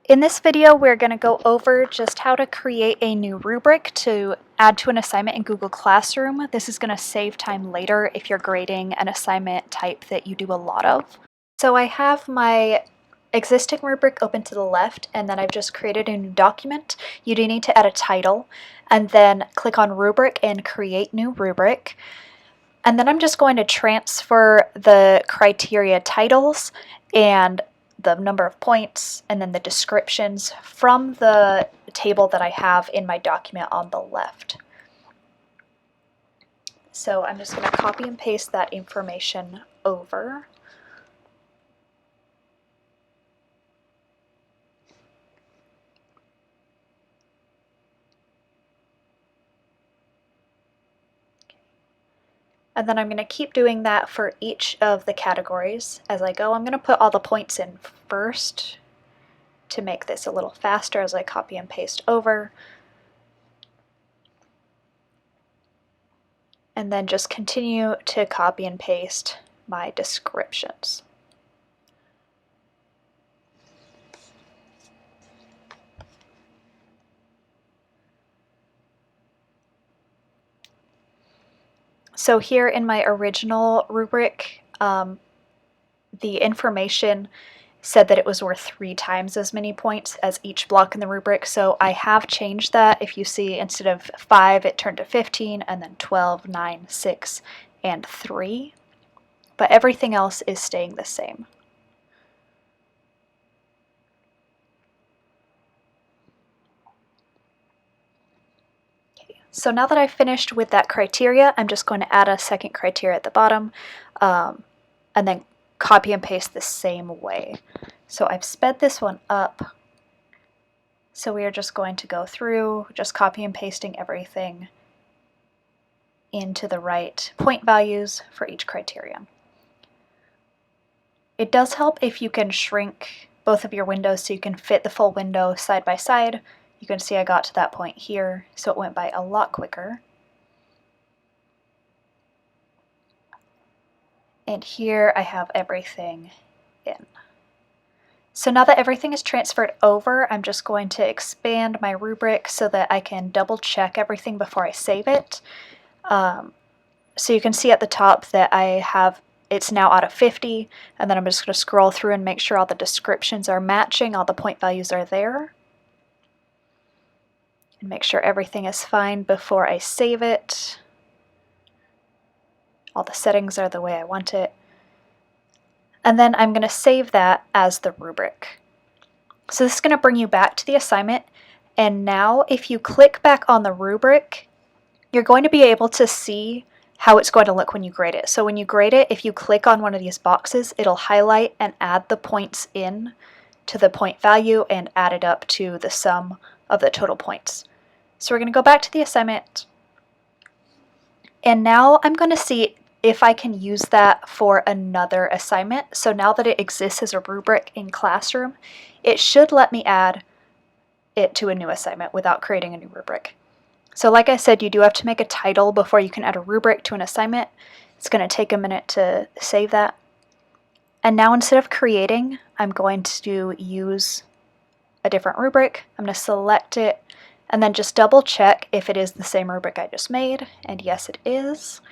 In this video, we're going to go over just how to create a new rubric to add to an assignment in Google Classroom. This is going to save time later if you're grading an assignment type that you do a lot of. So I have my existing rubric open to the left, and then I've just created a new document. You do need to add a title, and then click on Rubric and Create New Rubric. And then I'm just going to transfer the criteria titles and the number of points and then the descriptions from the table that I have in my document on the left. So I'm just going to copy and paste that information over. And then I'm going to keep doing that for each of the categories as I go. I'm going to put all the points in first to make this a little faster as I copy and paste over. And then just continue to copy and paste my descriptions. So here in my original rubric, the information said that it was worth 3 times as many points as each block in the rubric, so I have changed that. If you see, instead of 5, it turned to 15, and then 12, 9, 6, and 3. But everything else is staying the same. So now that I've finished with that criteria, I'm just going to add a second criteria at the bottom, and then copy and paste the same way. So I've sped this one up. So we are just going to go through, just copy and pasting everything into the right point values for each criterion. It does help if you can shrink both of your windows so you can fit the full window side by side. You can see I got to that point here, so it went by a lot quicker. And here I have everything in. So now that everything is transferred over, I'm just going to expand my rubric so that I can double check everything before I save it. So you can see at the top that it's now out of 50, and then I'm just going to scroll through and make sure all the descriptions are matching, all the point values are there. And make sure everything is fine before I save it. All the settings are the way I want it. And then I'm going to save that as the rubric. So this is going to bring you back to the assignment. And now if you click back on the rubric, you're going to be able to see how it's going to look when you grade it. So when you grade it, if you click on one of these boxes, it'll highlight and add the points in to the point value and add it up to the sum of the total points. So we're going to go back to the assignment. And now I'm going to see if I can use that for another assignment. So now that it exists as a rubric in Classroom, it should let me add it to a new assignment without creating a new rubric. So like I said, you do have to make a title before you can add a rubric to an assignment. It's going to take a minute to save that. And now instead of creating, I'm going to use a different rubric. I'm going to select it and then just double check if it is the same rubric I just made. And yes, it is.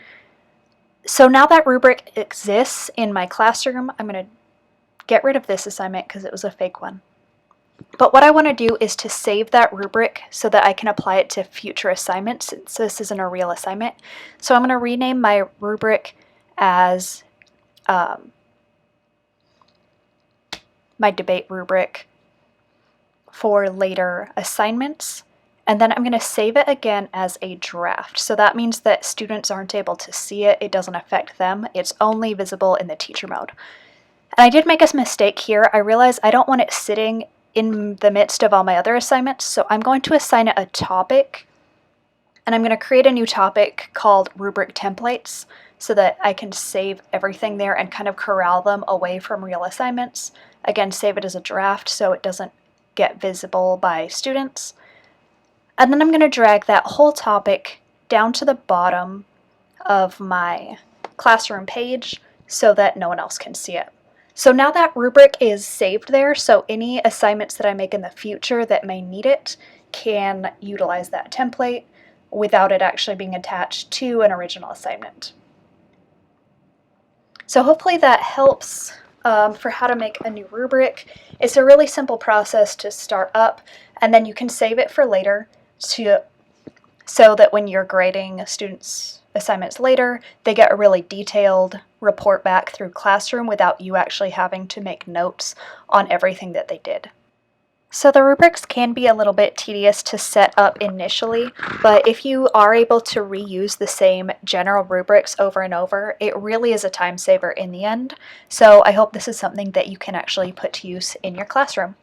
So now that rubric exists in my classroom, I'm going to get rid of this assignment because it was a fake one. But what I want to do is to save that rubric so that I can apply it to future assignments since this isn't a real assignment. So I'm going to rename my rubric as my debate rubric for later assignments. And then I'm going to save it again as a draft. So that means that students aren't able to see it. It doesn't affect them. It's only visible in the teacher mode. And I did make a mistake here. I realized I don't want it sitting in the midst of all my other assignments. So I'm going to assign it a topic. And I'm going to create a new topic called Rubric Templates so that I can save everything there and kind of corral them away from real assignments. Again, save it as a draft so it doesn't get visible by students. And then I'm going to drag that whole topic down to the bottom of my classroom page so that no one else can see it. So now that rubric is saved there, so any assignments that I make in the future that may need it can utilize that template without it actually being attached to an original assignment. So hopefully that helps for how to make a new rubric. It's a really simple process to start up, and then you can save it for later so that when you're grading students' assignments later, they get a really detailed report back through Classroom without you actually having to make notes on everything that they did. So the rubrics can be a little bit tedious to set up initially, but if you are able to reuse the same general rubrics over and over, it really is a time saver in the end. So I hope this is something that you can actually put to use in your classroom.